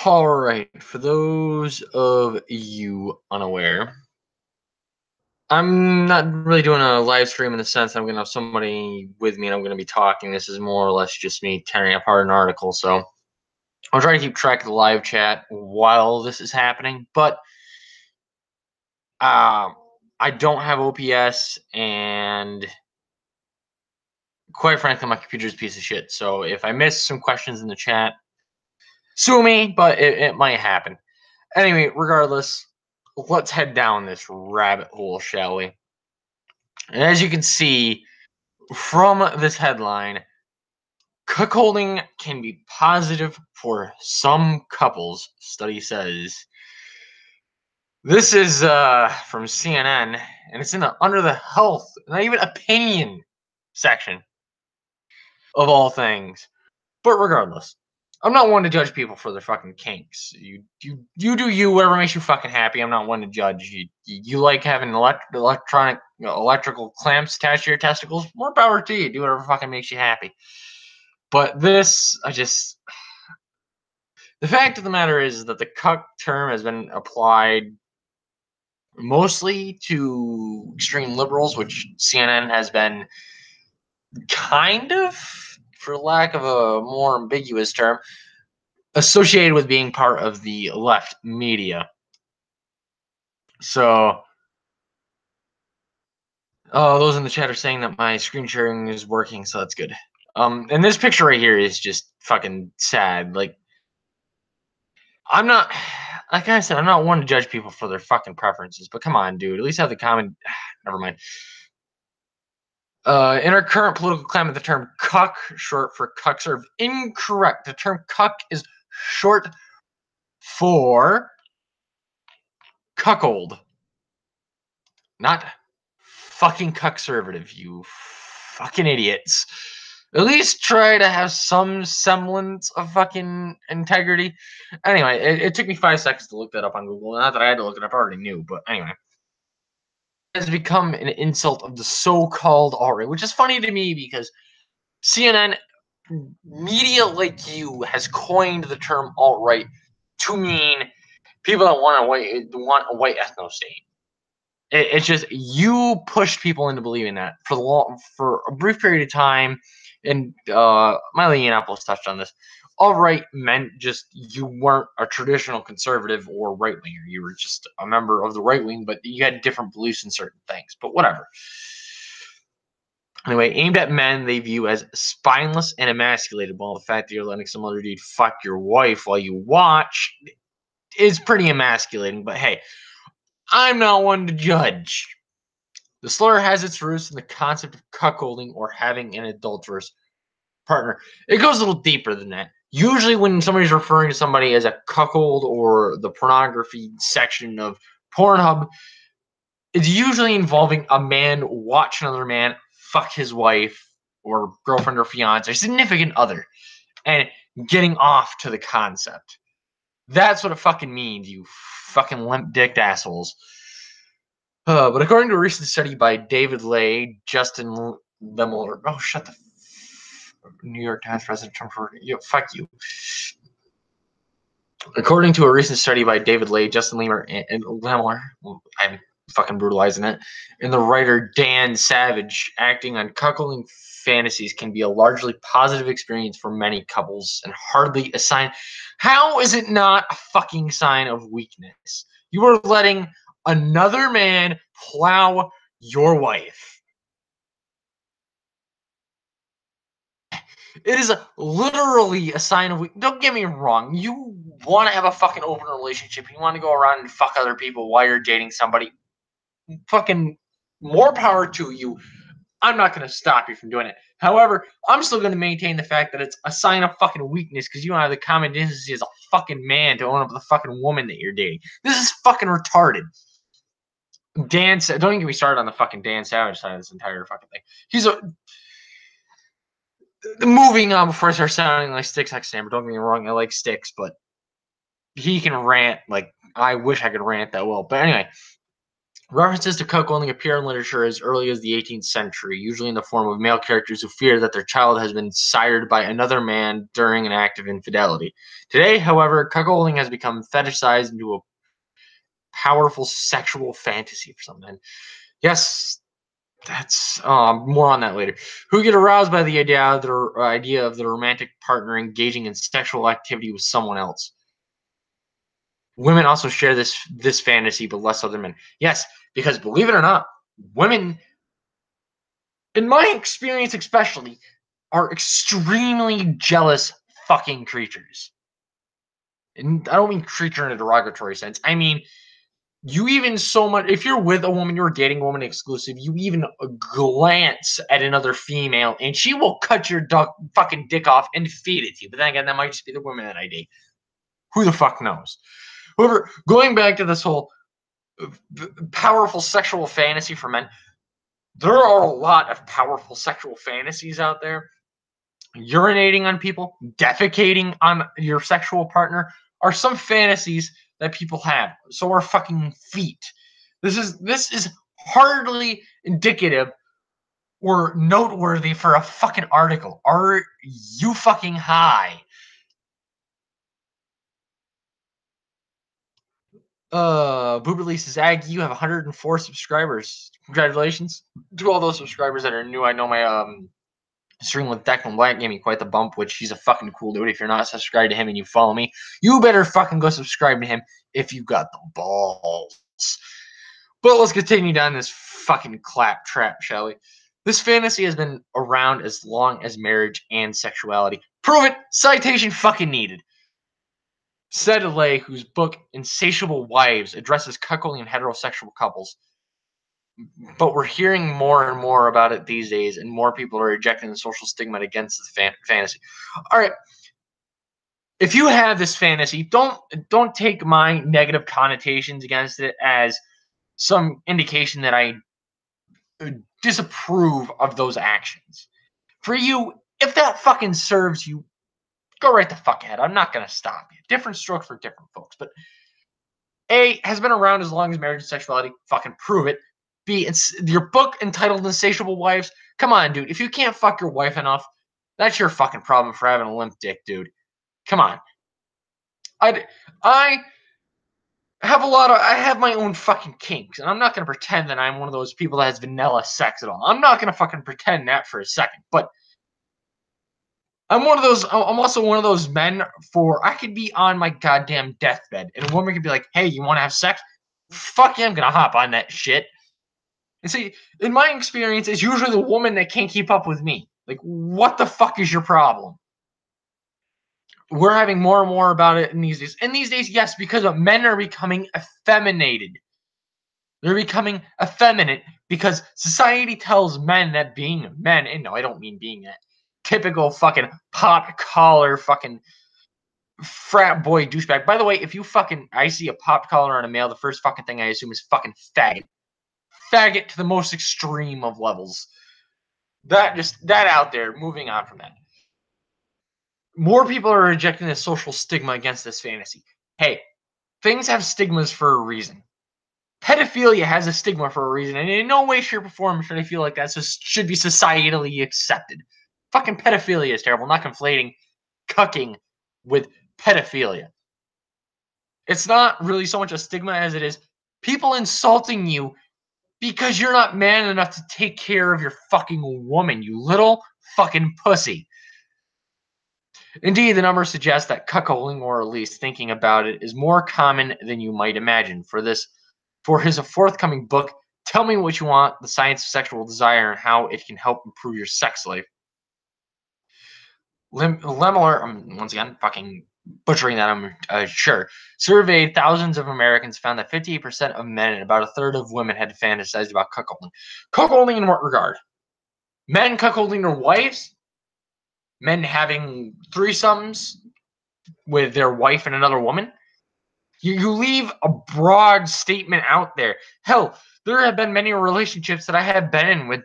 All right, for those of you unaware, I'm not really doing a live stream in the sense that I'm going to have somebody with me and I'm going to be talking. This is more or less just me tearing apart an article. So I'll try to keep track of the live chat while this is happening. But I don't have OPS, and quite frankly, my computer's a piece of shit. So if I miss some questions in the chat, sue me, but it might happen. Anyway, regardless, let's head down this rabbit hole, shall we? And as you can see from this headline, cuckolding can be positive for some couples, study says. This is from CNN, and it's in the under the health, not even opinion section of all things. But regardless, I'm not one to judge people for their fucking kinks. You do you, whatever makes you fucking happy. I'm not one to judge. You like having electrical clamps attached to your testicles? More power to you. Do whatever fucking makes you happy. But this, the fact of the matter is that the cuck term has been applied mostly to extreme liberals, which CNN has been kind of, for lack of a more ambiguous term, associated with being part of the left media. So, those in the chat are saying that my screen sharing is working, so that's good. And this picture right here is just fucking sad. Like, I'm not, like I said, I'm not one to judge people for their fucking preferences, but come on, dude, at least have the common, never mind. In our current political climate, the term cuck, short for cuck serve, incorrect. The term cuck is short for cuckold, not fucking cuckservative, you fucking idiots. At least try to have some semblance of fucking integrity. Anyway, it took me 5 seconds to look that up on Google. Not that I had to look it up, I already knew, but anyway. It has become an insult of the so-called alt-right, which is funny to me because CNN media like you has coined the term alt-right to mean people that want a white ethno state. It's just you pushed people into believing that for a brief period of time, and Miley Yiannopoulos touched on this. Alt-right meant just you weren't a traditional conservative or right-winger. You were just a member of the right wing, but you had different beliefs in certain things. But whatever. Anyway, aimed at men they view as spineless and emasculated, while the fact that you're letting some other dude fuck your wife while you watch is pretty emasculating. But hey, I'm not one to judge. The slur has its roots in the concept of cuckolding or having an adulterous partner. It goes a little deeper than that. Usually when somebody's referring to somebody as a cuckold or the pornography section of Pornhub, it's usually involving a man watch another man fuck his wife or girlfriend or fiance, significant other, and getting off to the concept. That's what it fucking means, you fucking limp-dicked assholes. But according to a recent study by David Lay, Justin Lemler, oh, shut the New York Times president Trump for fuck you. According to a recent study by David Lay, Justin Lemler, and Lemler, I'm fucking brutalizing it, and the writer Dan Savage, acting on cuckolding fantasies can be a largely positive experience for many couples and hardly a sign. How is it not a fucking sign of weakness? You are letting another man plow your wife. It is literally a sign of weakness. Don't get me wrong. You want to have a fucking open relationship. You want to go around and fuck other people while you're dating somebody. Fucking more power to you. I'm not going to stop you from doing it. However, I'm still going to maintain the fact that it's a sign of fucking weakness because you don't have the common decency as a fucking man to own up to the fucking woman that you're dating. This is fucking retarded. Dan, don't even get me started on the fucking Dan Savage side of this entire fucking thing. He's a... Moving on before I start sounding like Sticks Hexammer, don't get me wrong, I like Sticks, but he can rant like I wish I could rant that well. But anyway, References to cuckolding appear in literature as early as the 18th century, usually in the form of male characters who fear that their child has been sired by another man during an act of infidelity. Today, however, cuckolding has become fetishized into a powerful sexual fantasy for some men. Yes, that's more on that later. Who get aroused by the idea of the romantic partner engaging in sexual activity with someone else. Women also share this fantasy, but less other men. Yes, because believe it or not, women, in my experience especially, are extremely jealous fucking creatures. And I don't mean creature in a derogatory sense. I mean, you even so much, if you're with a woman, you're dating a woman exclusive, you even glance at another female and she will cut your fucking dick off and feed it to you. But then again, that might just be the women that I date. Who the fuck knows? However, going back to this whole powerful sexual fantasy for men, there are a lot of powerful sexual fantasies out there. Urinating on people, defecating on your sexual partner are some fantasies that people have. So are fucking feet. This is hardly indicative or noteworthy for a fucking article. Are you fucking high? Boob releases Ag, you have 104 subscribers. Congratulations to all those subscribers that are new. I know my stream with Declan Black gave me quite the bump, which he's a fucking cool dude. If you're not subscribed to him and you follow me, you better fucking go subscribe to him if you got the balls. But let's continue down this fucking claptrap, shall we? This fantasy has been around as long as marriage and sexuality. Prove it! Citation fucking needed. Sedley, whose book Insatiable Wives addresses cuckolding in heterosexual couples. But we're hearing more and more about it these days, and more people are rejecting the social stigma against the fantasy. All right, if you have this fantasy, don't take my negative connotations against it as some indication that I disapprove of those actions. For you, if that fucking serves you, go right the fuck ahead. I'm not gonna stop you. Different strokes for different folks, but A has been around as long as marriage and sexuality. Fucking prove it. B, it's your book entitled Insatiable Wives. Come on, dude. If you can't fuck your wife enough, that's your fucking problem for having a limp dick, dude. Come on. I I have my own fucking kinks, and I'm not gonna pretend that I'm one of those people that has vanilla sex at all. I'm not gonna fucking pretend that for a second. But I'm one of those. I'm also one of those men. I could be on my goddamn deathbed, and a woman could be like, "Hey, you want to have sex?" Fuck yeah, I'm gonna hop on that shit. And see, in my experience, it's usually the woman that can't keep up with me. Like, what the fuck is your problem? We're having more and more about it in these days. And these days, yes, because men are becoming effeminated. They're becoming effeminate because society tells men that being men, and no, I don't mean being that typical fucking pop collar fucking frat boy douchebag. By the way, if you fucking I see a pop collar on a male, the first fucking thing I assume is fucking faggot. Faggot to the most extreme of levels. That out there. Moving on from that. More people are rejecting the social stigma against this fantasy. Hey, things have stigmas for a reason. Pedophilia has a stigma for a reason, and in no way, shape, or form should I feel like that should be societally accepted. Fucking pedophilia is terrible. Not conflating cucking with pedophilia. It's not really so much a stigma as it is people insulting you because you're not man enough to take care of your fucking woman, you little fucking pussy. Indeed, the numbers suggest that cuckolding, or at least thinking about it, is more common than you might imagine. For his forthcoming book, Tell Me What You Want, The Science of Sexual Desire and How It Can Help Improve Your Sex Life. Lemler, once again, fucking butchering that, I'm sure, surveyed thousands of Americans, found that 58% of men and about a third of women had fantasized about cuckolding. Cuckolding in what regard? Men cuckolding their wives? Men having threesomes with their wife and another woman? You leave a broad statement out there. Hell, there have been many relationships that I have been in with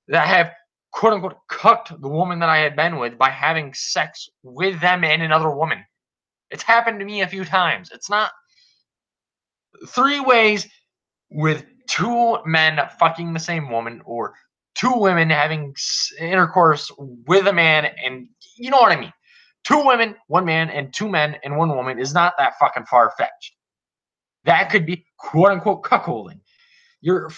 that have quote unquote cucked the woman that I had been with by having sex with them and another woman. It's happened to me a few times. It's not 3 ways with two men fucking the same woman, or two women having intercourse with a man, and you know what I mean. Two women, one man, and two men and one woman is not that fucking far-fetched. That could be quote-unquote cuckolding. You're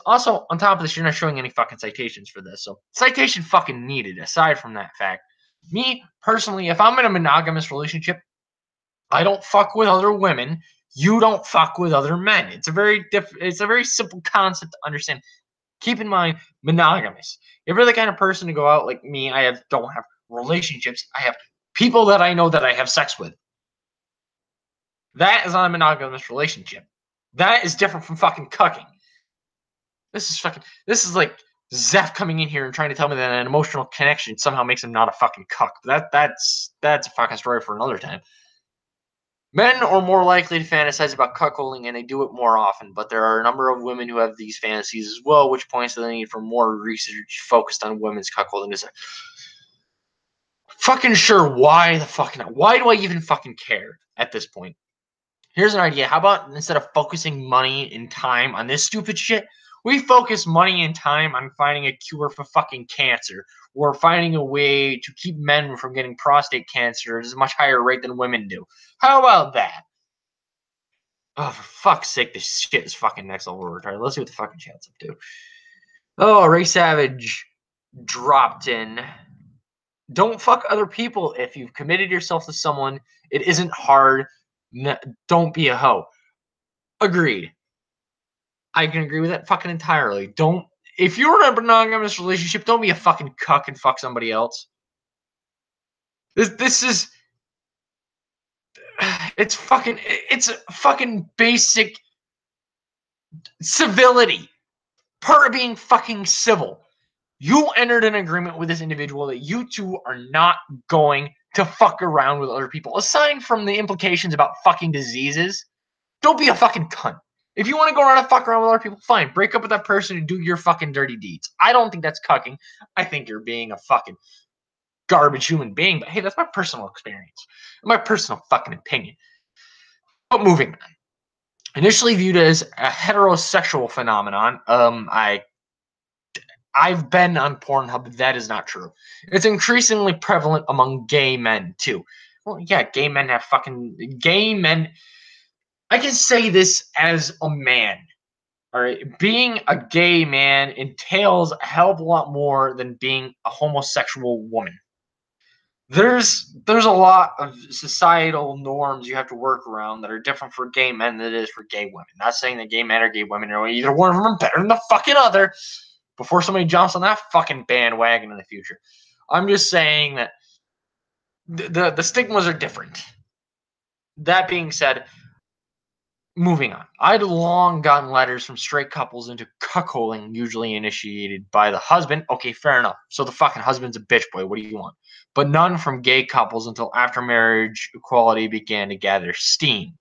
also, on top of this, you're not showing any fucking citations for this. So citation fucking needed, aside from that fact. Me, personally, if I'm in a monogamous relationship, I don't fuck with other women. You don't fuck with other men. It's a very simple concept to understand. Keep in mind, monogamous. If you're the kind of person to go out like me, don't have relationships. I have people that I know that I have sex with. That is not a monogamous relationship. That is different from fucking cucking. This is like Zeph coming in here and trying to tell me that an emotional connection somehow makes him not a fucking cuck. That's a fucking story for another time. Men are more likely to fantasize about cuckolding, and they do it more often, but there are a number of women who have these fantasies as well, which points to the need for more research focused on women's cuckolding. Is fucking sure why the fucking why do I even fucking care at this point? Here's an idea. How about instead of focusing money and time on this stupid shit, we focus money and time on finding a cure for fucking cancer, or finding a way to keep men from getting prostate cancer at a much higher rate than women do. How about that? Oh, for fuck's sake, this shit is fucking next level retarded. Let's see what the fucking chat's up to. Oh, Ray Savage dropped in. Don't fuck other people if you've committed yourself to someone. It isn't hard. Don't be a hoe. Agreed. I can agree with that fucking entirely. If you're in a monogamous relationship, don't be a fucking cuck and fuck somebody else. This is it's fucking basic civility. Part of being fucking civil. You entered an agreement with this individual that you two are not going to fuck around with other people. Aside from the implications about fucking diseases, don't be a fucking cunt. If you want to go around and fuck around with other people, fine. Break up with that person and do your fucking dirty deeds. I don't think that's cucking. I think you're being a fucking garbage human being. But hey, that's my personal experience. My personal fucking opinion. But moving on. Initially viewed as a heterosexual phenomenon, I've been on Pornhub. That is not true. It's increasingly prevalent among gay men, too. Well, yeah, gay men have fucking... Gay men... I can say this as a man. All right, being a gay man entails a hell of a lot more than being a homosexual woman. There's a lot of societal norms you have to work around that are different for gay men than it is for gay women. Not saying that gay men or gay women are either one of them are better than the fucking other before somebody jumps on that fucking bandwagon in the future. I'm just saying that the stigmas are different. That being said, moving on. I'd long gotten letters from straight couples into cuckolding, usually initiated by the husband. Okay, fair enough. So the fucking husband's a bitch boy. What do you want? But none from gay couples until after marriage equality began to gather steam.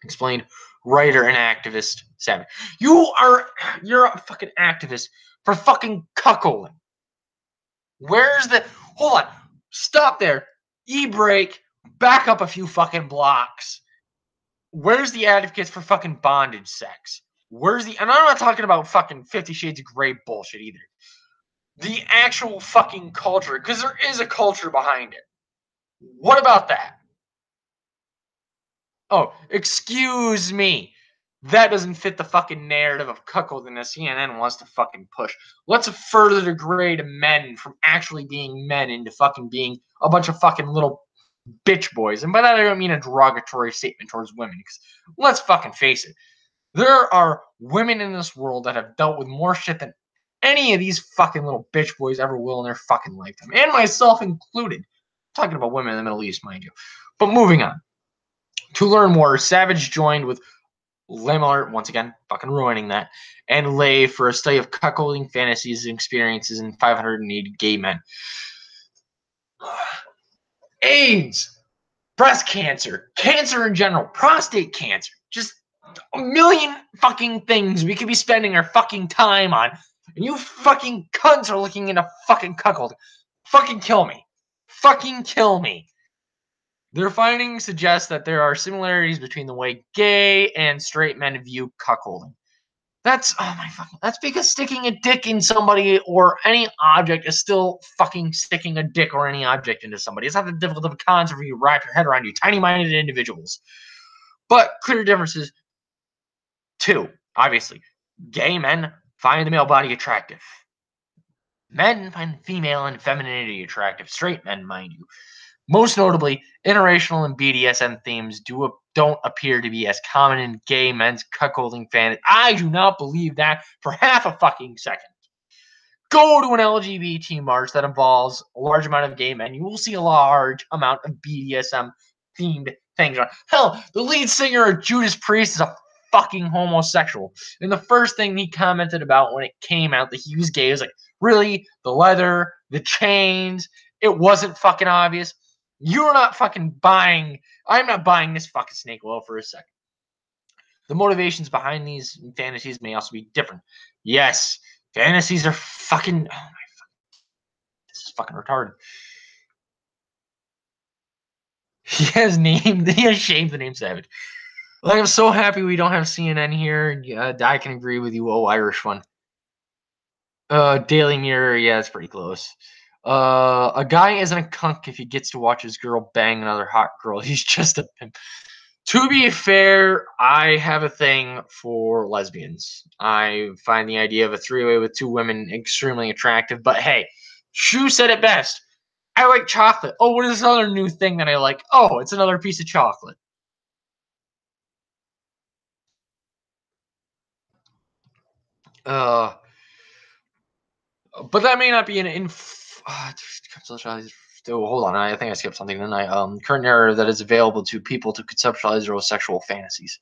Explained writer and activist Savage. You're a fucking activist for fucking cuckolding. Where's the... Hold on. Stop there. E-brake. Back up a few fucking blocks. Where's the advocates for fucking bondage sex? And I'm not talking about fucking 50 Shades of Grey bullshit either. The actual fucking culture, because there is a culture behind it. What about that? Oh, excuse me. That doesn't fit the fucking narrative of cuckolding that CNN wants to fucking push. Let's further degrade men from actually being men into fucking being a bunch of fucking little bitch boys. And by that I don't mean a derogatory statement towards women, because let's fucking face it. There are women in this world that have dealt with more shit than any of these fucking little bitch boys ever will in their fucking lifetime. And myself included. I'm talking about women in the Middle East, mind you. But moving on. To learn more, Savage joined with Lamar, once again, fucking ruining that, and Lay for a study of cuckolding fantasies and experiences in 580 gay men. AIDS, breast cancer, cancer in general, prostate cancer, just a million fucking things we could be spending our fucking time on, and you fucking cunts are looking into fucking cuckold. Fucking kill me. Fucking kill me. Their findings suggest that there are similarities between the way gay and straight men view cuckolding. That's that's because sticking a dick in somebody or any object is still fucking sticking a dick or any object into somebody. It's not that difficult of a concept for you to wrap your head around, you tiny-minded individuals. But clear differences too, obviously. Gay men find the male body attractive. Men find female and femininity attractive. Straight men, mind you. Most notably, interracial and BDSM themes don't appear to be as common in gay men's cuckolding fantasies. I do not believe that for half a fucking second. Go to an LGBT march that involves a large amount of gay men. You will see a large amount of BDSM themed things. Hell, the lead singer of Judas Priest is a fucking homosexual. And the first thing he commented about when it came out that he was gay was like, really? The leather, the chains, it wasn't fucking obvious. You're not fucking buying. I'm not buying this fucking snake oil for a second. The motivations behind these fantasies may also be different. Yes, fantasies are fucking. Oh my this is fucking retarded. He has shamed the name Savage. Like, I'm so happy we don't have CNN here. I can agree with you. Oh, Irish one. Daily Mirror, yeah, it's pretty close. A guy isn't a cunt if he gets to watch his girl bang another hot girl. He's just a pimp. To be fair, I have a thing for lesbians. I find the idea of a three-way with two women extremely attractive. But hey, Shu said it best. I like chocolate. Oh, what is this other new thing that I like? Oh, it's another piece of chocolate. Uh, but that may not be hold on, I think I skipped something. Then current narrative that is available to people to conceptualize their sexual fantasies.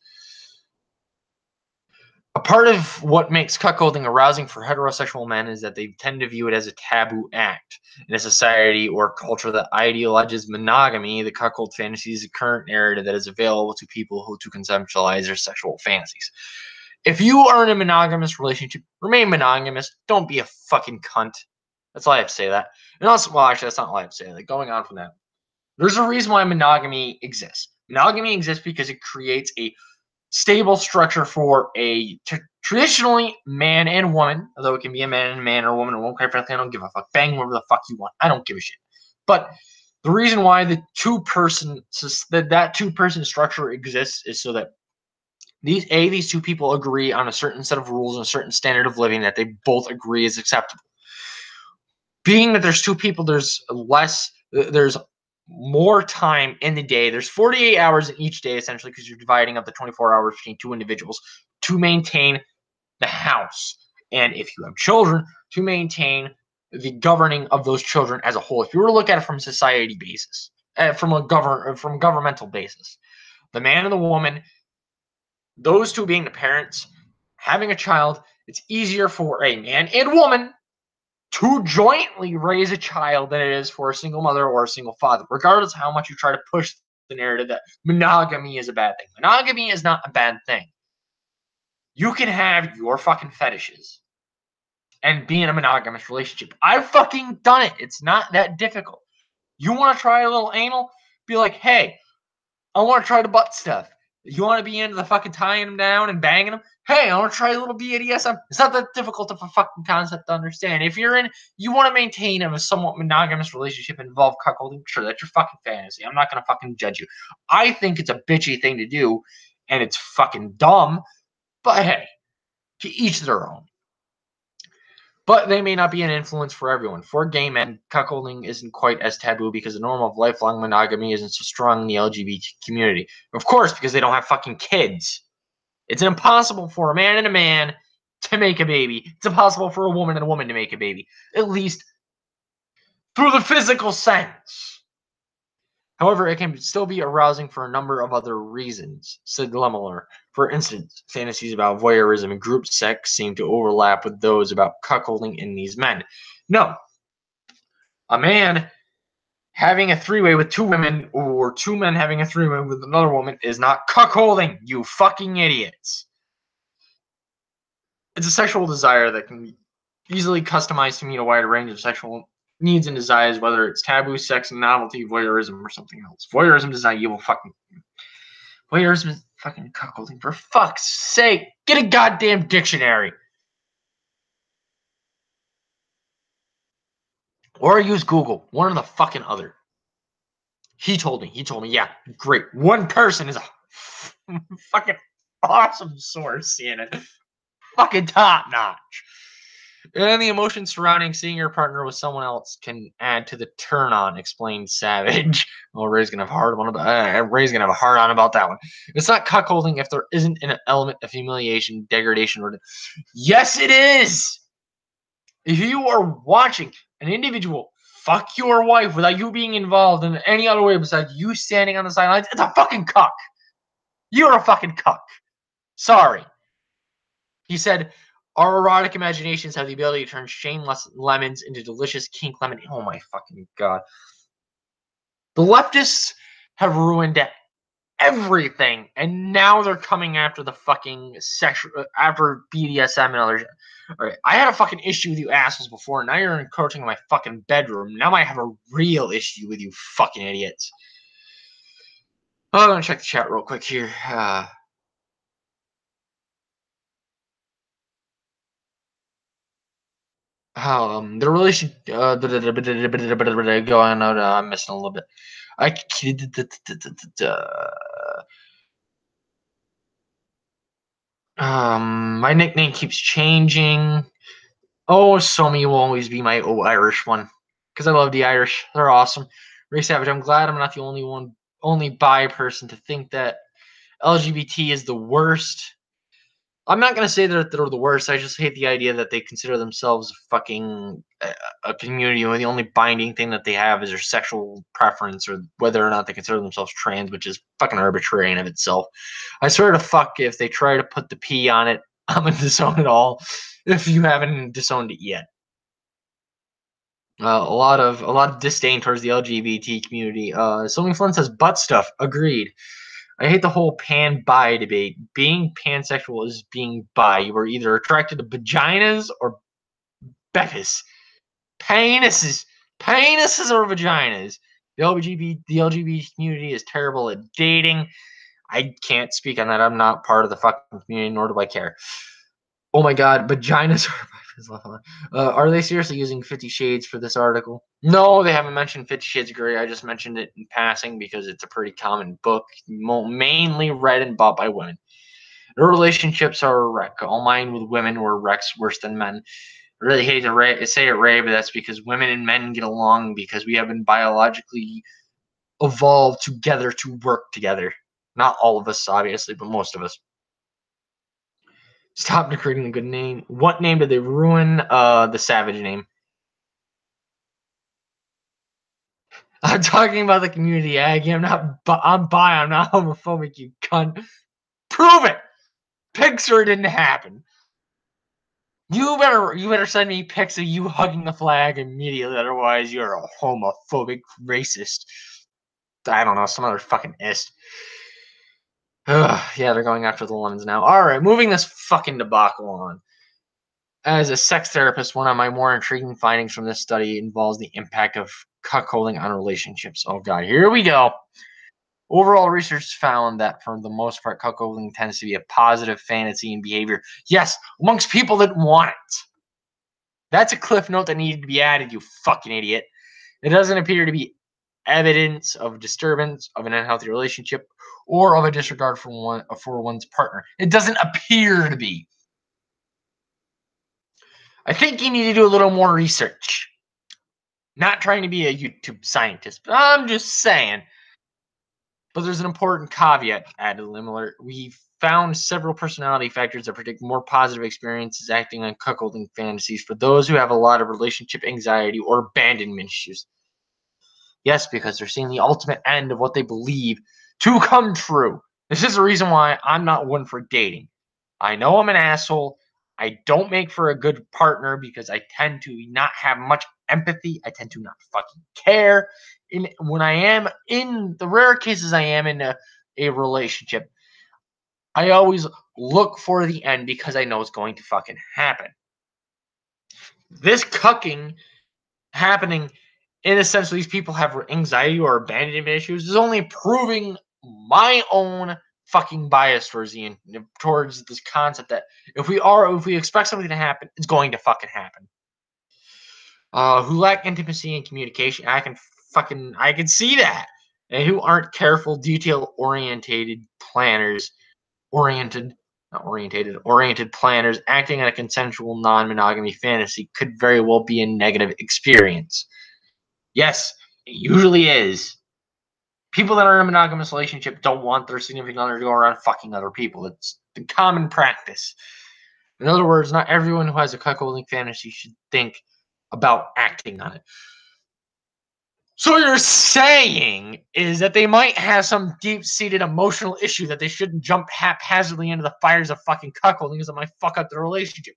A part of what makes cuckolding arousing for heterosexual men is that they tend to view it as a taboo act. In a society or culture that ideologizes monogamy, the cuckold fantasy is a current narrative that is available to people who to conceptualize their sexual fantasies. If you are in a monogamous relationship, remain monogamous. Don't be a fucking cunt. That's all I have to say. That, and also, well, actually, that's not all I have to say. Like, going on from that, there's a reason why monogamy exists. Monogamy exists because it creates a stable structure for a traditionally man and woman, although it can be a man and a man or a woman or woman. Quite frankly, I don't give a fuck. Bang whatever the fuck you want. I don't give a shit. But the reason why the two-person structure exists is so that these two people agree on a certain set of rules and a certain standard of living that they both agree is acceptable. Being that there's two people, there's more time in the day. There's 48 hours in each day, essentially, because you're dividing up the 24 hours between two individuals to maintain the house. And if you have children, to maintain the governing of those children as a whole. If you were to look at it from a society basis, from a governmental basis, the man and the woman, those two being the parents, having a child, it's easier for a man and woman to jointly raise a child than it is for a single mother or a single father, regardless of how much you try to push the narrative that monogamy is a bad thing. Monogamy is not a bad thing. You can have your fucking fetishes and be in a monogamous relationship. I've fucking done it. It's not that difficult. You want to try a little anal? Be like, hey, I want to try the butt stuff. You want to be into the fucking tying them down and banging them? Hey, I want to try a little BDSM. It's not that difficult of a fucking concept to understand. If you want to maintain a somewhat monogamous relationship and involve cuckolding, sure, that's your fucking fantasy. I'm not going to fucking judge you. I think it's a bitchy thing to do, and it's fucking dumb, but hey, to each their own. But they may not be an influence for everyone. For gay men, cuckolding isn't quite as taboo because the norm of lifelong monogamy isn't so strong in the LGBT community. Of course, because they don't have fucking kids. It's impossible for a man and a man to make a baby. It's impossible for a woman and a woman to make a baby. At least through the physical sense. However, it can still be arousing for a number of other reasons, said Lemmeler. For instance, fantasies about voyeurism and group sex seem to overlap with those about cuckolding in these men. No. A man having a three-way with two women or two men having a three-way with another woman is not cuckolding, you fucking idiots. It's a sexual desire that can be easily customized to meet a wide range of sexual needs and desires, whether it's taboo, sex, novelty, voyeurism, or something else. Voyeurism is not evil. Fucking voyeurism is fucking cuckolding. For fuck's sake, get a goddamn dictionary. Or use Google. One or the fucking other. He told me. Yeah, great. One person is a fucking awesome source, CNN. Fucking top notch. And the emotions surrounding seeing your partner with someone else can add to the turn on, explained Savage. Well, Ray's gonna have a hard on about that one. It's not cuckolding if there isn't an element of humiliation, degradation, or yes, it is. If you are watching an individual fuck your wife without you being involved in any other way besides you standing on the sidelines, it's a fucking cuck. You're a fucking cuck. Sorry. He said, our erotic imaginations have the ability to turn shameless lemons into delicious kink lemon. Oh my fucking god. The leftists have ruined everything, and now they're coming after the fucking sexual, after BDSM and other. All right, I had a fucking issue with you assholes before. Now you're encroaching on my fucking bedroom. Now I have a real issue with you fucking idiots. Oh, I'm gonna check the chat real quick here. The relation going out. I'm missing a little bit. My nickname keeps changing. Oh, Somi will always be my Irish one because I love the Irish. They're awesome. Ray Savage, I'm glad I'm not the only bi person to think that LGBT is the worst. I'm not gonna say that they're the worst. I just hate the idea that they consider themselves fucking a community where the only binding thing that they have is their sexual preference or whether or not they consider themselves trans, which is fucking arbitrary in of itself. I swear to fuck if they try to put the P on it, I'm gonna disown it all. If you haven't disowned it yet. A lot of disdain towards the LGBT community. Sylvie Flynn says butt stuff. Agreed. I hate the whole pan-bi debate. Being pansexual is being bi. You are either attracted to vaginas or betis. Penises. Penises or vaginas. The LGBT community is terrible at dating. I can't speak on that. I'm not part of the fucking community, nor do I care. Oh my god, vaginas are they seriously using 50 Shades for this article? No, they haven't mentioned 50 Shades of Grey. I just mentioned it in passing because it's a pretty common book, mainly read and bought by women. Their relationships are a wreck. All mine with women were wrecks worse than men. I really hate to say it, Ray, but that's because women and men get along because we have been biologically evolved together to work together. Not all of us, obviously, but most of us. Stop creating a good name. What name did they ruin? The Savage name. I'm talking about the community, Aggie. I'm bi. I'm not homophobic, you cunt. Prove it. Picture didn't happen. You better send me pics of you hugging the flag immediately. Otherwise, you're a homophobic racist. I don't know, some other fucking ist. Ugh, yeah, they're going after the lemons now. All right, moving this fucking debacle on. As a sex therapist, one of my more intriguing findings from this study involves the impact of cuckolding on relationships. Oh god, here we go. Overall, research found that for the most part, cuckolding tends to be a positive fantasy and behavior. Yes, amongst people that want it. That's a cliff note that needed to be added, you fucking idiot. It doesn't appear to be evidence of disturbance of an unhealthy relationship or of a disregard for one's partner. It doesn't appear to be. I think you need to do a little more research. Not trying to be a YouTube scientist, but I'm just saying. But there's an important caveat added, Limler. We found several personality factors that predict more positive experiences acting on cuckolding fantasies for those who have a lot of relationship anxiety or abandonment issues. Yes, because they're seeing the ultimate end of what they believe to come true. This is the reason why I'm not one for dating. I know I'm an asshole. I don't make for a good partner because I tend to not have much empathy. I tend to not fucking care. When I am in the rare cases I am in a relationship, I always look for the end because I know it's going to fucking happen. This cucking happening in the sense that these people have anxiety or abandonment issues is only proving my own fucking bias towards this concept that if we expect something to happen, it's going to fucking happen. Who lack intimacy and communication, I can see that. And who aren't careful, detail-oriented planners, oriented planners acting on a consensual non-monogamy fantasy could very well be a negative experience. Yes, it usually is. People that are in a monogamous relationship don't want their significant other to go around fucking other people. It's the common practice. In other words, not everyone who has a cuckolding fantasy should think about acting on it. So you're saying is that they might have some deep-seated emotional issue that they shouldn't jump haphazardly into the fires of fucking cuckolding because it might fuck up their relationship.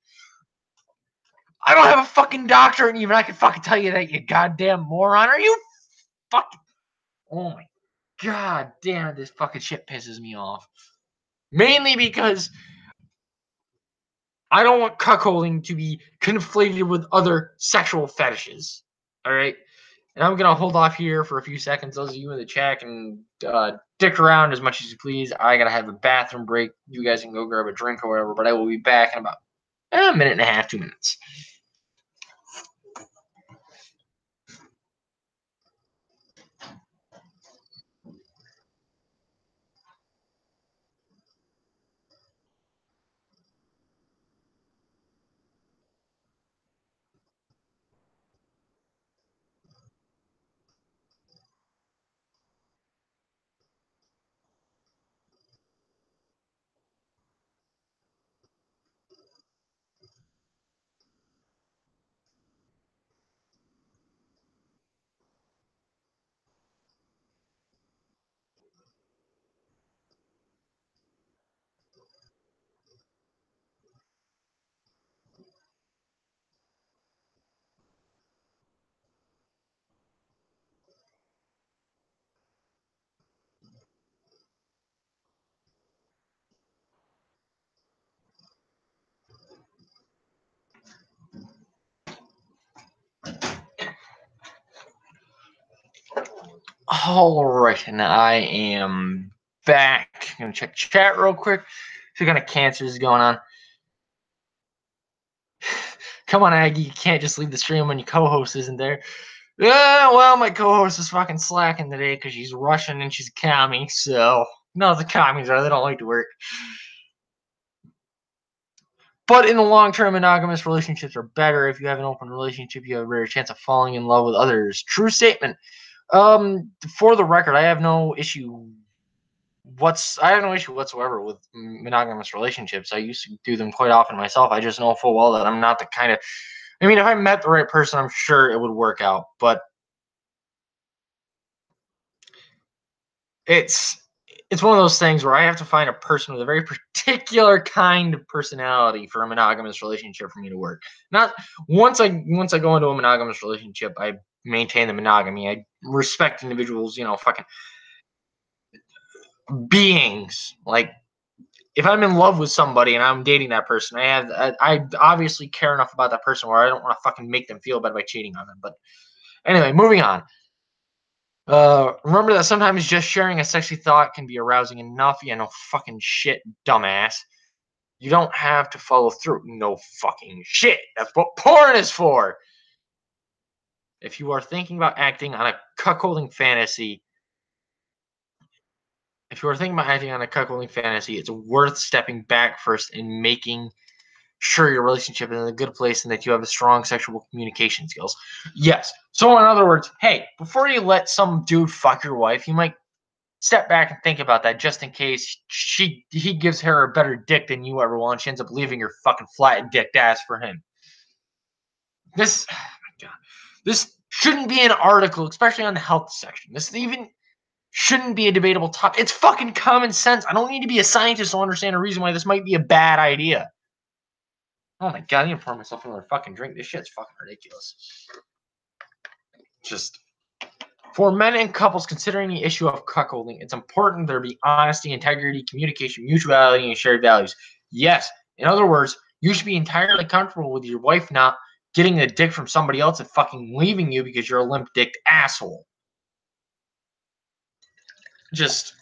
I don't have a fucking doctorate, and even I can fucking tell you that, you goddamn moron. Are you fucking... Oh my god damn it, this fucking shit pisses me off. Mainly because I don't want cuckolding to be conflated with other sexual fetishes. Alright? And I'm going to hold off here for a few seconds. Those of you in the chat can dick around as much as you please. I got to have a bathroom break. You guys can go grab a drink or whatever, but I will be back in about a minute and a half, 2 minutes. Alright, and I am back. I'm going to check chat real quick. See what kind of cancer is going on. Come on, Aggie, you can't just leave the stream when your co-host isn't there. Yeah, well, my co-host is fucking slacking today because she's Russian and she's a commie, so... No, the commies are. They don't like to work. But in the long term, monogamous relationships are better. If you have an open relationship, you have a better chance of falling in love with others. True statement. For the record, I have no issue whatsoever with monogamous relationships. I used to do them quite often myself. I just know full well that I'm not the kind of... I mean, if I met the right person, I'm sure it would work out. But it's one of those things where I have to find a person with a very particular kind of personality for a monogamous relationship for me to work. Not once I go into a monogamous relationship, I maintain the monogamy. I respect individuals, fucking beings. Like, if I'm in love with somebody and I'm dating that person, I obviously care enough about that person where I don't want to fucking make them feel bad by cheating on them. But anyway, moving on. Remember that sometimes just sharing a sexy thought can be arousing enough. Yeah, no fucking shit, dumbass. You don't have to follow through. No fucking shit. That's what porn is for. If you are thinking about acting on a cuckolding fantasy, it's worth stepping back first and making sure your relationship is in a good place and that you have a strong sexual communication skills. Yes. So in other words, hey, before you let some dude fuck your wife, you might step back and think about that just in case he gives her a better dick than you ever will and she ends up leaving your fucking flat dicked ass for him. This, oh my God, this shouldn't be an article, especially on the health section. This even shouldn't be a debatable topic. It's fucking common sense. I don't need to be a scientist to understand a reason why this might be a bad idea. Oh my God, I need to pour myself another fucking drink. This shit's fucking ridiculous. Just, for men and couples considering the issue of cuckolding, it's important there be honesty, integrity, communication, mutuality, and shared values. Yes. In other words, you should be entirely comfortable with your wife not getting a dick from somebody else and fucking leaving you because you're a limp-dicked asshole. Just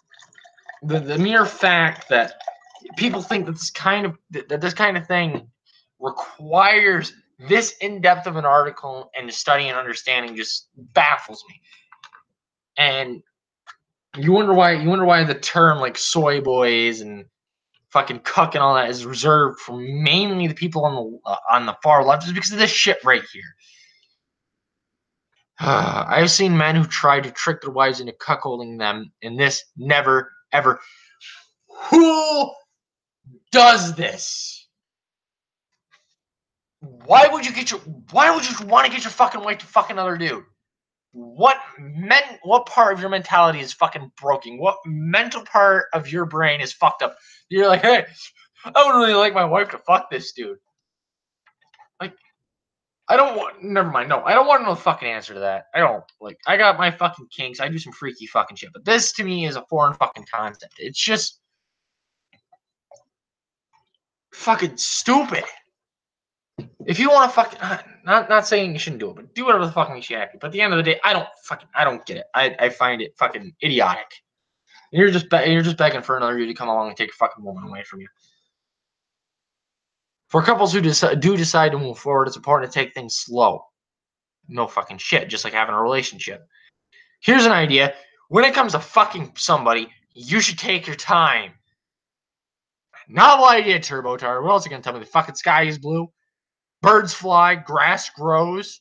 the mere fact that people think that this kind of thing requires this in-depth of an article and study and understanding just baffles me. And you wonder why the term like soy boys and fucking cuck and all that is reserved for mainly the people on the far left, is because of this shit right here. I've seen men who try to trick their wives into cuckolding them, and this never ever. Who does this? Why would you want to get your fucking wife to fuck another dude? What part of your mentality is fucking broken? What mental part of your brain is fucked up? You're like, hey, I would really like my wife to fuck this dude. Like, I don't want. Never mind. No, I don't want no fucking answer to that. I don't. Like, I got my fucking kinks. I do some freaky fucking shit. But this to me is a foreign fucking concept. It's just fucking stupid. If you want to fucking, not saying you shouldn't do it, but do whatever the fuck makes you happy. But at the end of the day, I don't get it. I find it fucking idiotic. And you're just begging for another dude to come along and take your fucking woman away from you. For couples who do decide to move forward, it's important to take things slow. No fucking shit, just like having a relationship. Here's an idea. When it comes to fucking somebody, you should take your time. Novel idea, Turbo Tar. What else are you gonna tell me? The fucking sky is blue? Birds fly, grass grows.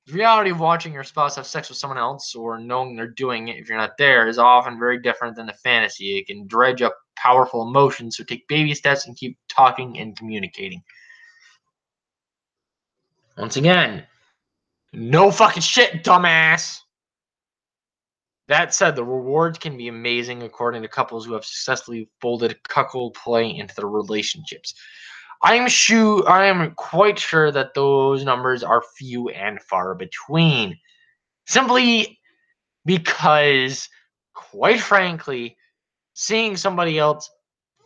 The reality of watching your spouse have sex with someone else or knowing they're doing it if you're not there is often very different than the fantasy. It can dredge up powerful emotions, so take baby steps and keep talking and communicating. Once again, no fucking shit, dumbass. That said, the rewards can be amazing according to couples who have successfully folded cuckold play into their relationships. I am quite sure that those numbers are few and far between. Simply because, quite frankly, seeing somebody else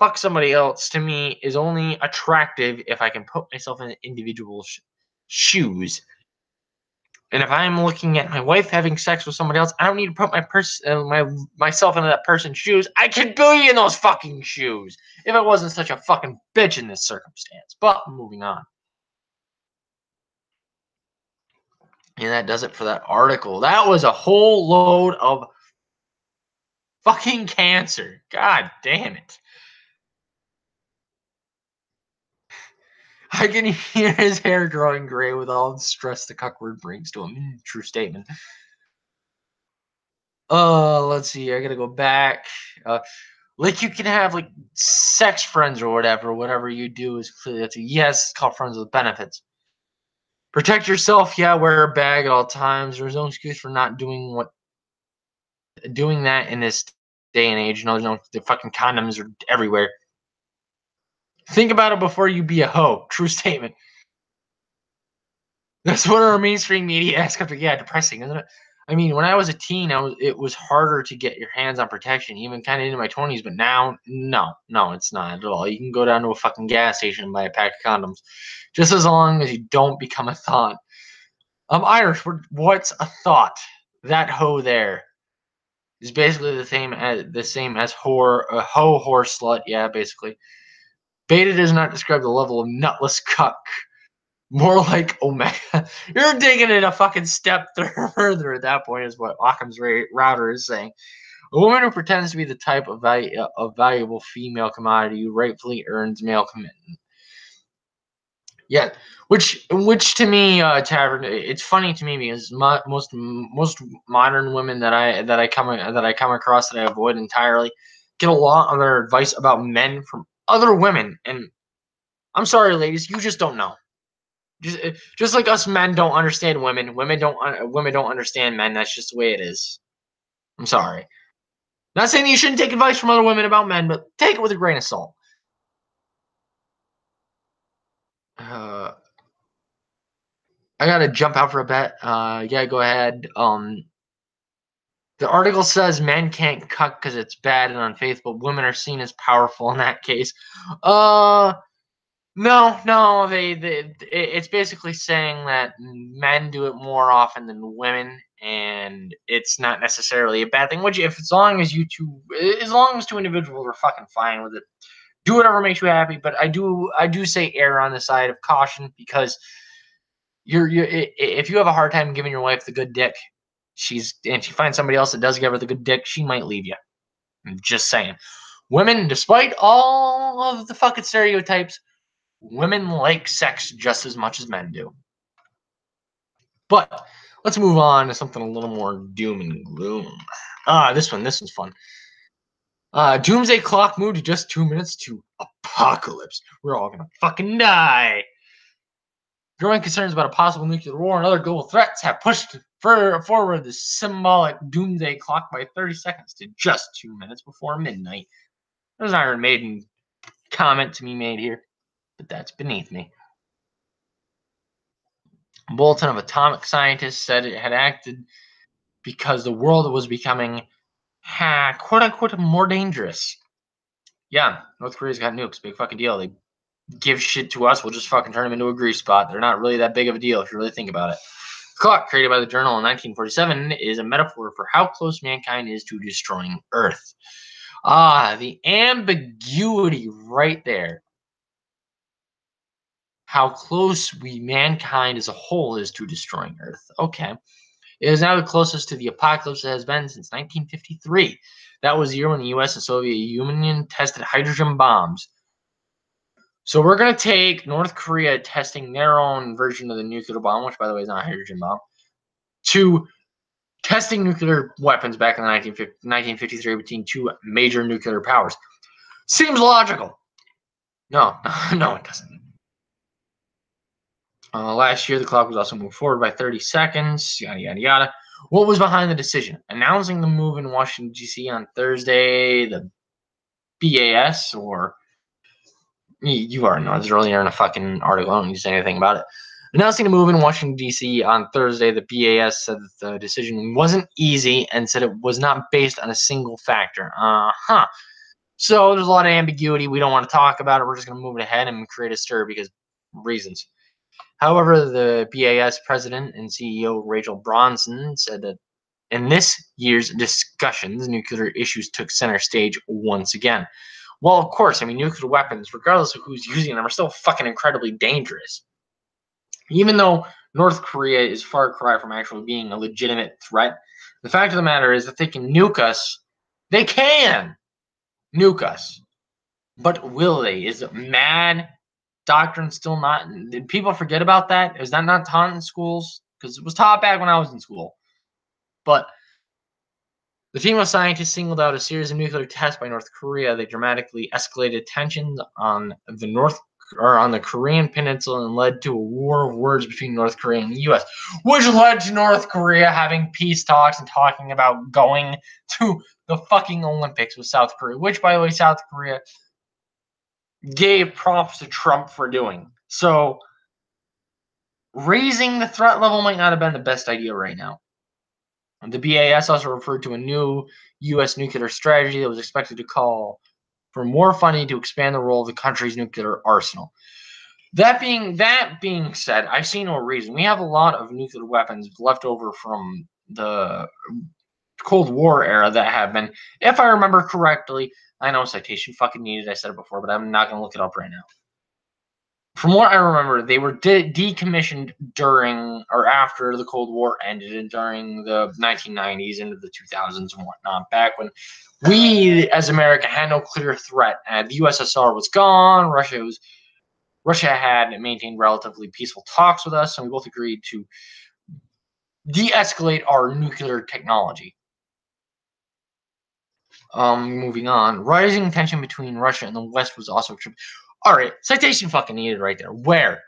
fuck somebody else to me is only attractive if I can put myself in individual shoes. And if I'm looking at my wife having sex with somebody else, I don't need to put myself into that person's shoes. I could be in those fucking shoes if I wasn't such a fucking bitch in this circumstance. But moving on. And that does it for that article. That was a whole load of fucking cancer. God damn it. I can hear his hair growing gray with all the stress the cuck word brings to him. True statement. Let's see. I gotta go back. Like you can have like sex friends or whatever you do is clearly that's yes, it's called friends with benefits. Protect yourself, yeah, wear a bag at all times. There's no excuse for not doing that in this day and age. The fucking condoms are everywhere. Think about it before you be a hoe. True statement. That's what our mainstream media asks after. Yeah, depressing, isn't it? I mean, when I was a teen, it was harder to get your hands on protection, even kind of into my 20s. But now, no, it's not at all. You can go down to a fucking gas station and buy a pack of condoms, just as long as you don't become a thought. I'm Irish. What's a thought? That hoe there is basically the same as whore, whore, slut. Yeah, basically. Beta does not describe the level of nutless cuck. More like Omega. You're taking it a fucking step further at that point, is what Occam's router is saying. A woman who pretends to be the type of valuable female commodity who rightfully earns male commitment. Yeah, which to me, Tavern, it's funny to me because most modern women that I come across that I avoid entirely get a lot of their advice about men from other women, and I'm sorry, ladies, you just don't know. Just like us men don't understand women, women don't understand men. That's just the way it is. I'm sorry. Not saying that you shouldn't take advice from other women about men, but take it with a grain of salt. I gotta jump out for a bit. Yeah, go ahead. The article says men can't cuck because it's bad and unfaithful. Women are seen as powerful in that case. No, it's basically saying that men do it more often than women, and it's not necessarily a bad thing. Which, if as long as as long as two individuals are fucking fine with it, do whatever makes you happy. But I do say err on the side of caution, because if you have a hard time giving your wife the good dick, and she finds somebody else that does give her the good dick, she might leave you. I'm just saying. Women, despite all of the fucking stereotypes, women like sex just as much as men do. But let's move on to something a little more doom and gloom. This one's fun. Doomsday clock moved to just 2 minutes to apocalypse. We're all gonna fucking die. Growing concerns about a possible nuclear war and other global threats have pushed forward the symbolic doomsday clock by 30 seconds to just 2 minutes before midnight. There's an Iron Maiden comment to be made here, but that's beneath me. A bulletin of atomic scientists said it had acted because the world was becoming, quote unquote, more dangerous. Yeah, North Korea's got nukes. Big fucking deal. They give shit to us. We'll just fucking turn them into a grease spot. They're not really that big of a deal if you really think about it. The clock, created by the journal in 1947, is a metaphor for how close mankind is to destroying Earth. The ambiguity right there. How close mankind as a whole is to destroying Earth. Okay. It is now the closest to the apocalypse it has been since 1953. That was the year when the US and Soviet Union tested hydrogen bombs. So we're going to take North Korea testing their own version of the nuclear bomb, which, by the way, is not a hydrogen bomb, to testing nuclear weapons back in the 1953 between two major nuclear powers. Seems logical. No, no, it doesn't. Last year, the clock was also moved forward by 30 seconds, yada, yada, yada. What was behind the decision? Announcing the move in Washington, D.C. on Thursday, the BAS, or you already know, this is earlier in a fucking article. I don't need to say anything about it. Announcing the move in Washington, D.C. on Thursday, the BAS said that the decision wasn't easy and said it was not based on a single factor. So there's a lot of ambiguity. We don't want to talk about it. We're just going to move it ahead and create a stir because reasons. However, the BAS president and CEO Rachel Bronson said that in this year's discussions, nuclear issues took center stage once again. Well, of course, I mean, nuclear weapons, regardless of who's using them, are still fucking incredibly dangerous. Even though North Korea is far cry from actually being a legitimate threat, the fact of the matter is that they can nuke us. They can nuke us. But will they? Is mad doctrine still not? Did people forget about that? Is that not taught in schools? Because it was taught back when I was in school. But the team of scientists singled out a series of nuclear tests by North Korea. They dramatically escalated tensions on the Korean peninsula and led to a war of words between North Korea and the U.S., which led to North Korea having peace talks and talking about going to the fucking Olympics with South Korea, which, by the way, South Korea gave props to Trump for doing. So raising the threat level might not have been the best idea right now. The BAS also referred to a new U.S. nuclear strategy that was expected to call for more funding to expand the role of the country's nuclear arsenal. That being said, I see no reason. We have a lot of nuclear weapons left over from the Cold War era that have been, if I remember correctly, I know citation fucking needed, I said it before, but I'm not going to look it up right now. From what I remember, they were decommissioned during or after the Cold War ended and during the 1990s into the 2000s and whatnot, back when we as America had no clear threat. The USSR was gone. Russia had maintained relatively peaceful talks with us, and we both agreed to de-escalate our nuclear technology. Moving on. Rising tension between Russia and the West was also all right, citation fucking needed right there. Where?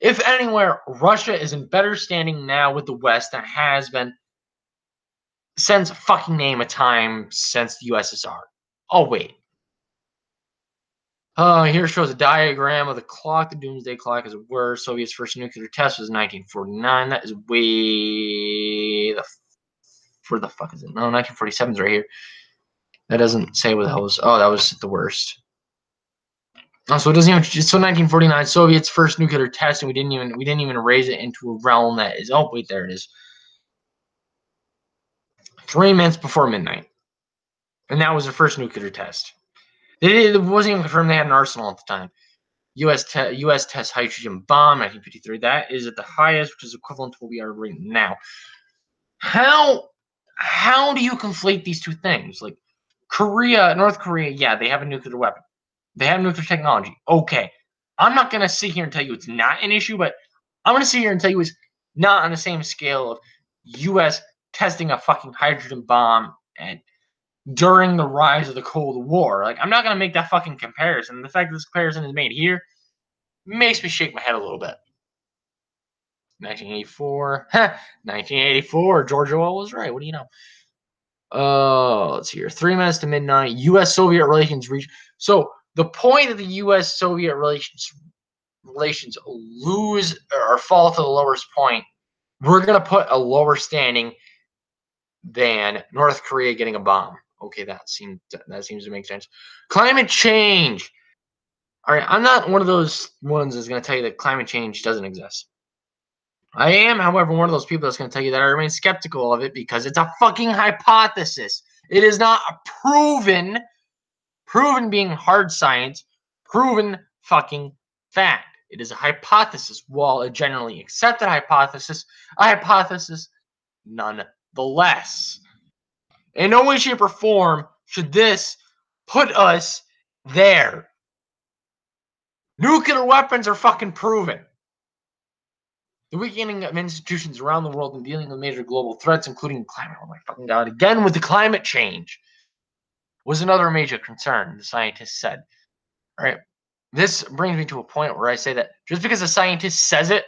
If anywhere, Russia is in better standing now with the West than it has been since fucking name a time since the USSR. Oh, wait. Here shows a diagram of the clock. The doomsday clock is where Soviet's first nuclear test was in 1949. That is where the fuck is it? No, 1947 is right here. That doesn't say what the hell was. Oh, that was the worst. So it doesn't even. So 1949, Soviets' first nuclear test, and we didn't even raise it into a realm that is. Oh wait, there it is. 3 minutes before midnight, and that was the first nuclear test. It wasn't even confirmed they had an arsenal at the time. U.S. test hydrogen bomb, 1953. That is at the highest, which is equivalent to what we are right now. How do you conflate these two things? Like North Korea, yeah, they have a nuclear weapon. They have nuclear technology. Okay. I'm not going to sit here and tell you it's not an issue, but I'm going to sit here and tell you it's not on the same scale of U.S. testing a fucking hydrogen bomb and during the rise of the Cold War. Like, I'm not going to make that fucking comparison. The fact that this comparison is made here makes me shake my head a little bit. 1984. 1984. George Orwell was right. What do you know? Let's see here. 3 minutes to midnight. U.S.-Soviet relations reach. So the point that the U.S.-Soviet relations lose or fall to the lowest point, we're gonna put a lower standing than North Korea getting a bomb. Okay, that seems to make sense. Climate change. All right, I'm not one of those ones that's gonna tell you that climate change doesn't exist. I am, however, one of those people that's going to tell you that I remain skeptical of it because it's a fucking hypothesis. It is not a proven being hard science, proven fucking fact. It is a hypothesis. While a generally accepted hypothesis, a hypothesis nonetheless. In no way, shape, or form should this put us there. Nuclear weapons are fucking proven. The weakening of institutions around the world in dealing with major global threats, including climate. Oh my fucking god! Again with the climate change was another major concern. The scientists said. All right, this brings me to a point where I say that just because a scientist says it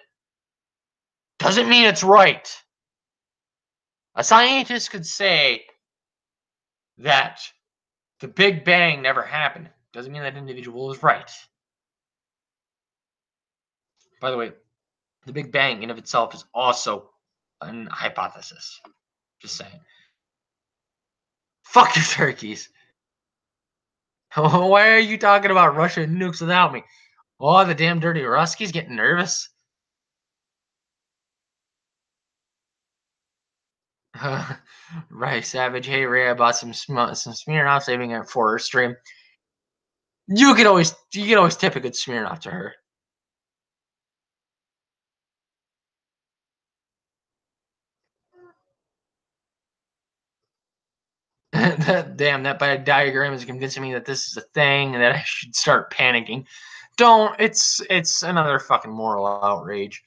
doesn't mean it's right. A scientist could say that the Big Bang never happened. Doesn't mean that individual is right. By the way, the Big Bang in of itself is also a hypothesis. Just saying. Fuck your turkeys. Why are you talking about Russian nukes without me? Oh, the damn dirty Ruskies getting nervous. Right, Savage. Hey, Ray, I bought some Smirnoff saving it for her stream. You can always tip a good Smirnoff to her. that diagram is convincing me that this is a thing and that I should start panicking. Don't. It's another fucking moral outrage.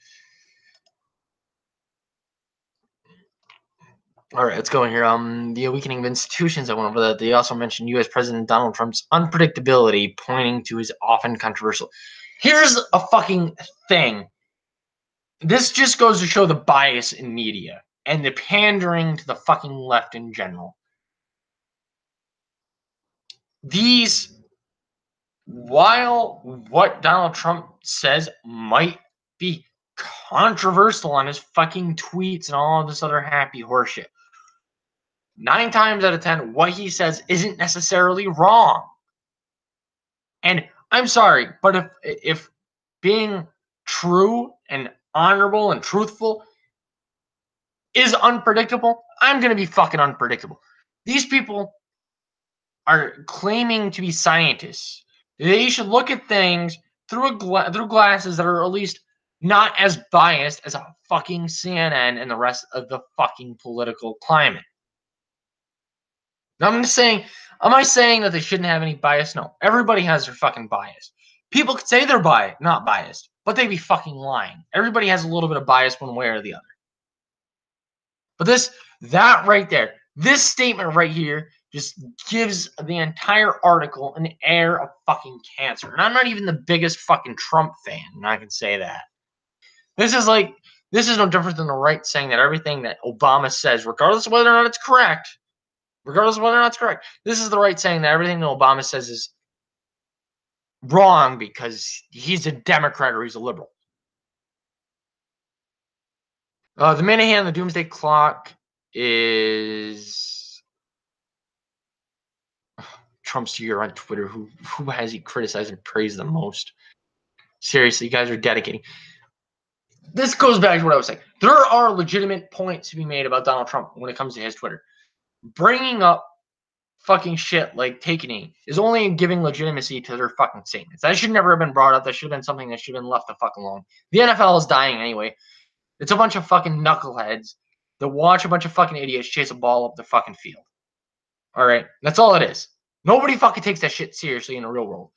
All right, let's go in here. The weakening of institutions. I went over that. They also mentioned U.S. President Donald Trump's unpredictability, pointing to his often controversial. Here's a fucking thing. This just goes to show the bias in media and the pandering to the fucking left in general. While what Donald Trump says might be controversial on his fucking tweets and all of this other happy horseshit, 9 times out of 10, what he says isn't necessarily wrong. And I'm sorry, but if being true and honorable and truthful is unpredictable, I'm going to be fucking unpredictable. These people are claiming to be scientists. They should look at things through through glasses that are at least not as biased as a fucking CNN and the rest of the fucking political climate. Now, I'm just saying, am I saying that they shouldn't have any bias? No. Everybody has their fucking bias. People could say they're not biased, but they'd be fucking lying. Everybody has a little bit of bias one way or the other. But that right there, this statement right here just gives the entire article an air of fucking cancer. And I'm not even the biggest fucking Trump fan, and I can say that. This is no different than the right saying that everything that Obama says, regardless of whether or not it's correct, this is the right saying that everything that Obama says is wrong because he's a Democrat or he's a liberal. The minute hand on the doomsday clock is Trump's year on Twitter. Who has he criticized and praised the most? Seriously, you guys are dedicating. This goes back to what I was saying. There are legitimate points to be made about Donald Trump when it comes to his Twitter. Bringing up fucking shit like take a knee is only giving legitimacy to their fucking statements. That should never have been brought up. That should have been something that should have been left the fuck alone. The NFL is dying anyway. It's a bunch of fucking knuckleheads that watch a bunch of fucking idiots chase a ball up the fucking field. All right? That's all it is. Nobody fucking takes that shit seriously in the real world.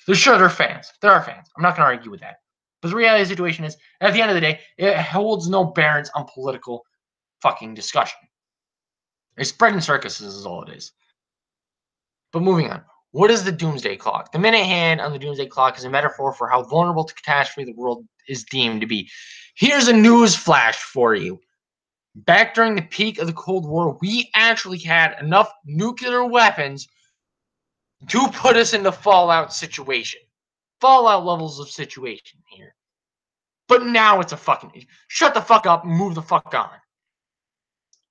They're fans. There are fans. I'm not going to argue with that. But the reality of the situation is, at the end of the day, it holds no bearings on political fucking discussion. It's spreading circuses is all it is. But moving on. What is the doomsday clock? The minute hand on the doomsday clock is a metaphor for how vulnerable to catastrophe the world is deemed to be. Here's a news flash for you. Back during the peak of the Cold War, we actually had enough nuclear weapons to put us in the fallout situation. Fallout levels of situation here. But now it's a fucking... Shut the fuck up and move the fuck on.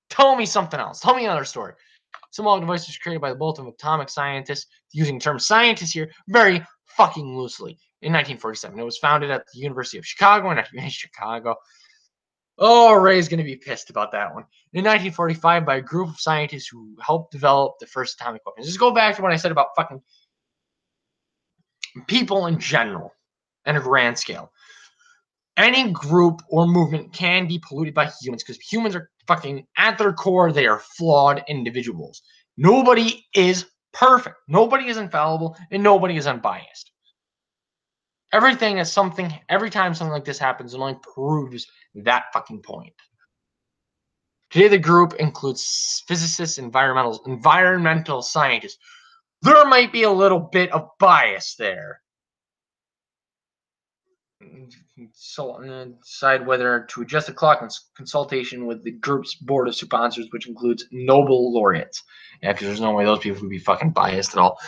Tell me something else. Tell me another story. Symbolic device was created by the both of atomic scientists, using the term scientist here very fucking loosely, in 1947. It was founded at the University of Chicago in Chicago. Oh, Ray's going to be pissed about that one. In 1945, by a group of scientists who helped develop the first atomic weapons. Just go back to what I said about fucking people in general and a grand scale. Any group or movement can be polluted by humans because humans are fucking, at their core, they are flawed individuals. Nobody is perfect. Nobody is infallible, and nobody is unbiased. Every time something like this happens, it only proves that fucking point. Today, the group includes physicists, environmental scientists. There might be a little bit of bias there. So decide whether to adjust the clock in consultation with the group's board of sponsors, which includes Nobel laureates. Yeah, because there's no way those people would be fucking biased at all.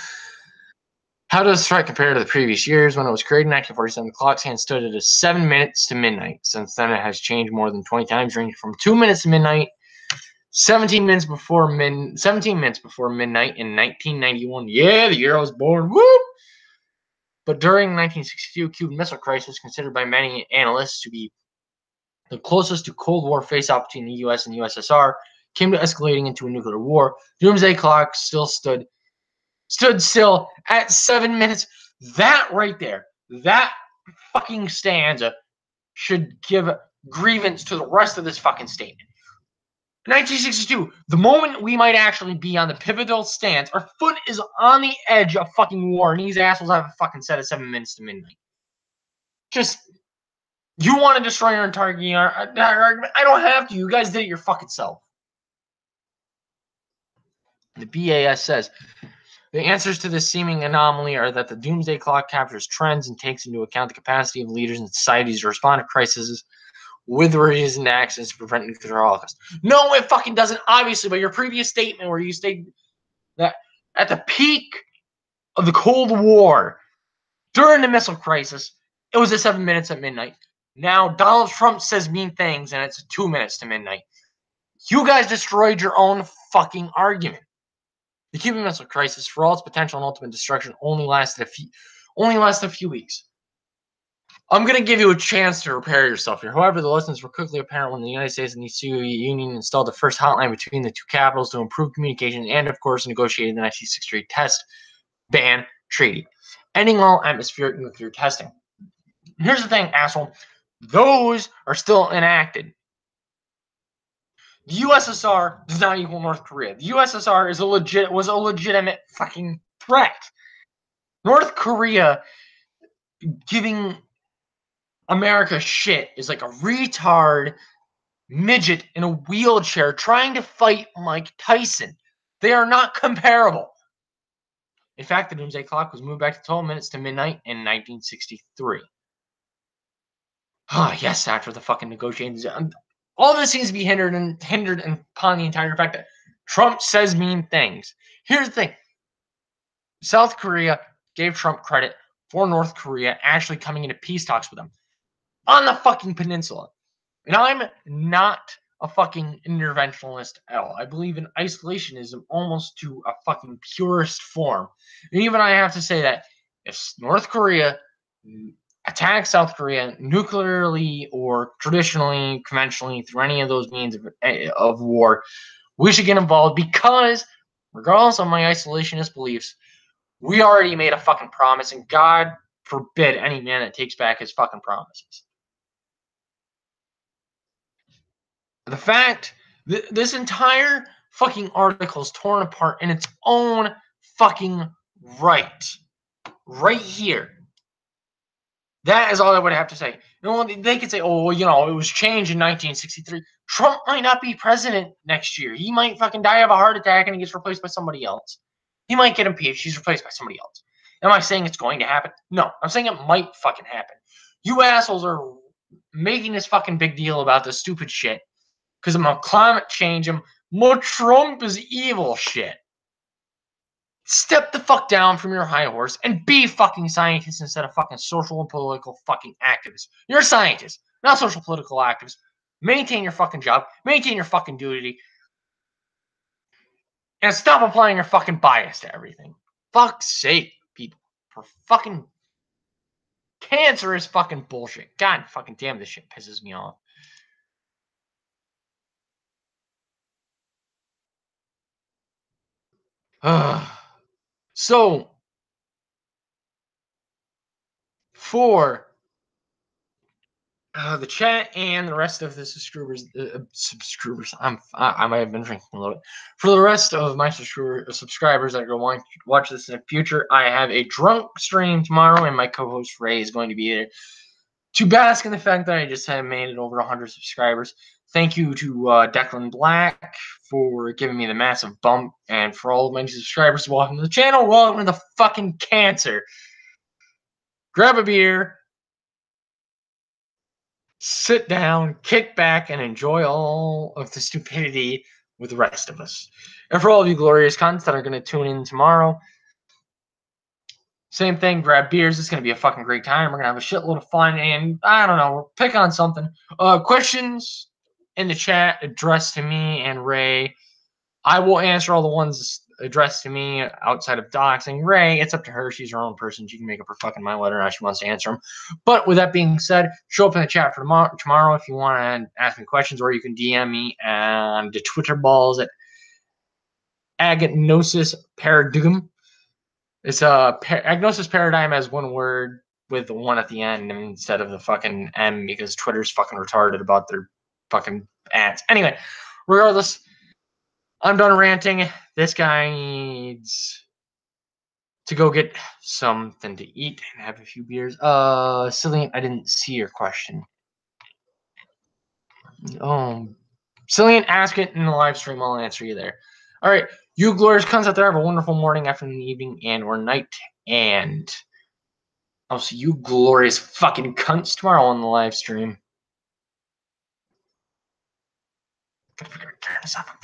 How does strike compare to the previous years? When it was created in 1947, the clock's hand stood at 7 minutes to midnight. Since then, it has changed more than 20 times, ranging from 2 minutes to midnight, 17 minutes before midnight in 1991. Yeah, the year I was born. Whoop! But during the 1962 Cuban Missile Crisis, considered by many analysts to be the closest to Cold War face-off between the U.S. and the USSR, came to escalating into a nuclear war, doomsday clock still stood still at 7 minutes. That right there, that fucking stanza should give grievance to the rest of this fucking statement. 1962, the moment we might actually be on the pivotal stance, our foot is on the edge of fucking war, and these assholes have a fucking set of 7 minutes to midnight. Just, you want to destroy our entire argument? I don't have to. You guys did it your fucking self. The BAS says, the answers to this seeming anomaly are that the doomsday clock captures trends and takes into account the capacity of leaders and societies to respond to crises with reasoned actions to prevent nuclear holocaust. No, it fucking doesn't, obviously, but your previous statement where you stated that at the peak of the Cold War, during the missile crisis, it was at 7 minutes at midnight. Now, Donald Trump says mean things, and it's 2 minutes to midnight. You guys destroyed your own fucking argument. The Cuban Missile Crisis, for all its potential and ultimate destruction, only lasted a few weeks. I'm going to give you a chance to repair yourself here. However, the lessons were quickly apparent when the United States and the Soviet Union installed the first hotline between the two capitals to improve communication and, of course, negotiated the 1963 Test Ban Treaty, ending all atmospheric nuclear testing. Here's the thing, asshole. Those are still enacted. The USSR does not equal North Korea. The USSR was a legitimate fucking threat. North Korea giving America shit is like a retard midget in a wheelchair trying to fight Mike Tyson. They are not comparable. In fact, the doomsday clock was moved back to 12 minutes to midnight in 1963. Ah, yes, after the fucking negotiations. All this seems to be hindered upon the entire fact that Trump says mean things. Here's the thing. South Korea gave Trump credit for North Korea actually coming into peace talks with them on the fucking peninsula. And I'm not a fucking interventionalist at all. I believe in isolationism almost to a fucking purest form. And even I have to say that if North Korea attacks South Korea nuclearly or traditionally, conventionally, through any of those means of war, we should get involved because, regardless of my isolationist beliefs, we already made a fucking promise, and God forbid any man that takes back his fucking promises. The fact that this entire fucking article is torn apart in its own fucking right. Right here. That is all I would have to say. You know, they could say, oh, you know, it was changed in 1963. Trump might not be president next year. He might fucking die of a heart attack and he gets replaced by somebody else. He might get impeached. He's replaced by somebody else. Am I saying it's going to happen? No. I'm saying it might fucking happen. You assholes are making this fucking big deal about this stupid shit because of climate change and more Trump is evil shit. Step the fuck down from your high horse and be fucking scientists instead of fucking social and political fucking activists. You're a scientist, not social political activists. Maintain your fucking job. Maintain your fucking duty. And stop applying your fucking bias to everything. Fuck's sake, people. For fucking cancerous fucking bullshit. God fucking damn, this shit pisses me off. So, for the chat and the rest of the subscribers, I might have been drinking a little bit. For the rest of my subscribers that are going to watch this in the future, I have a drunk stream tomorrow, and my co-host Ray is going to be there to bask in the fact that I just have made it over 100 subscribers. Thank you to Declan Black for giving me the massive bump, and for all of my new subscribers, welcome to the channel. Welcome to the fucking cancer. Grab a beer, sit down, kick back, and enjoy all of the stupidity with the rest of us. And for all of you glorious cunts that are going to tune in tomorrow, same thing, grab beers. It's going to be a fucking great time. We're going to have a shitload of fun, and I don't know, pick on something. Questions in the chat addressed to me and Ray. I will answer all the ones addressed to me outside of doxing Ray. It's up to her. She's her own person. She can make up her fucking mind whether or not she wants to answer them. But with that being said, show up in the chat for tomorrow if you want to ask me questions, or you can DM me and the Twitter balls at Agnosis Paradigm. It's Agnosis Paradigm as one word with the one at the end instead of the fucking M, because Twitter's fucking retarded about their fucking ads. Anyway, regardless, I'm done ranting. This guy needs to go get something to eat and have a few beers. Cillian, I didn't see your question. Cillian, ask it in the live stream. I'll answer you there. All right, you glorious cunts out there, have a wonderful morning, afternoon, evening, and or night. And I'll see you glorious fucking cunts tomorrow on the live stream. Gotta turn this off.